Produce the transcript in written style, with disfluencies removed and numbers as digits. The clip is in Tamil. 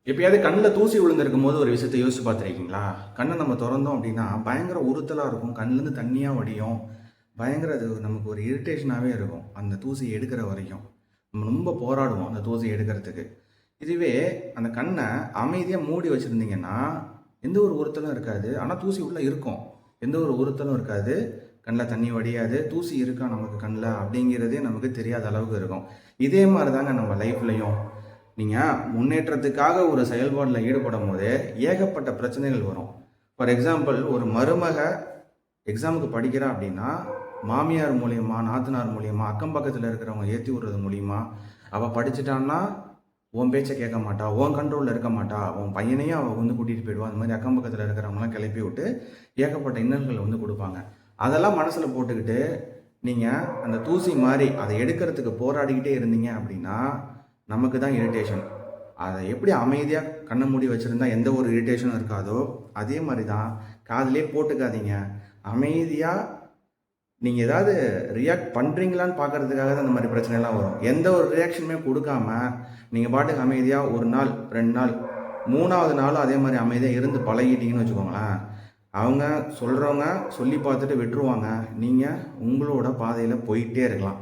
எப்பயாவது கண்ணில் தூசி விழுந்திருக்கும் போது ஒரு விஷயத்தை யோசிச்சு பார்த்துருக்கீங்களா? கண்ணை நம்ம திறந்தோம் அப்படின்னா பயங்கர உறுத்தலாக இருக்கும், கண்ணிலேருந்து தண்ணியாக வடியும். பயங்கர அது நமக்கு ஒரு இரிட்டேஷனாகவே இருக்கும் அந்த தூசியை எடுக்கிற வரைக்கும். நம்ம ரொம்ப போராடுவோம் அந்த தூசியை எடுக்கிறதுக்கு. இதுவே அந்த கண்ணை அமைதியாக மூடி வச்சுருந்தீங்கன்னா எந்த ஒரு உறுத்தலும் இருக்காது. ஆனால் தூசி உள்ளே இருக்கும், எந்த ஒரு உறுத்தலும் இருக்காது, கண்ணில் தண்ணி வடியாது, தூசி இருக்கா நமக்கு கண்ணில் அப்படிங்கிறதே நமக்கு தெரியாத அளவுக்கு இருக்கும். இதே மாதிரி தாங்க நம்ம லைஃப்லையும். நீங்கள் முன்னேற்றத்துக்காக ஒரு செயல்பாடில் ஈடுபடும் போது ஏகப்பட்ட பிரச்சனைகள் வரும். ஃபார் எக்ஸாம்பிள், ஒரு மருமக எக்ஸாமுக்கு படிக்கிறா அப்படின்னா மாமியார் மூலியமா, நாத்தனார் மூலியமா, அக்கம் பக்கத்தில் இருக்கிறவங்க ஏற்றி விடுறது மூலியமா அவள் படிச்சுட்டான்னா உன் பேச்சை கேட்க மாட்டா, உன் கண்ட்ரோலில் இருக்க மாட்டா, உன் பையனையும் அவள் வந்து கூட்டிகிட்டு போயிடுவா. அந்த மாதிரி அக்கம் பக்கத்தில் இருக்கிறவங்களாம் கிளப்பி விட்டு ஏகப்பட்ட இன்னல்களை வந்து கொடுப்பாங்க. அதெல்லாம் மனசில் போட்டுக்கிட்டு நீங்கள் அந்த தூசி மாதிரி அதை எடுக்கிறதுக்கு போராடிக்கிட்டே இருந்தீங்க அப்படின்னா நமக்கு தான் இரிட்டேஷன். அதை எப்படி அமைதியாக கண்ணை மூடி வச்சுருந்தா எந்த ஒரு இரிட்டேஷனும் இருக்காதோ அதே மாதிரி தான் காதிலே போட்டுக்காதீங்க. அமைதியாக நீங்கள் ஏதாவது ரியாக்ட் பண்ணுறீங்களான்னு பார்க்குறதுக்காக தான் இந்த மாதிரி பிரச்சனைலாம் வரும். எந்த ஒரு ரியாக்ஷனுமே கொடுக்காம நீங்கள் பாட்டுக்கு அமைதியாக ஒரு நாள் 2 நாள் 3வது நாளும் அதே மாதிரி அமைதியாக இருந்து பழகிட்டீங்கன்னு வச்சுக்கோங்களேன், அவங்க சொல்கிறவங்க சொல்லி பார்த்துட்டு விட்டுருவாங்க. நீங்கள் உங்களோட பாதையில் போயிட்டே இருக்கலாம்.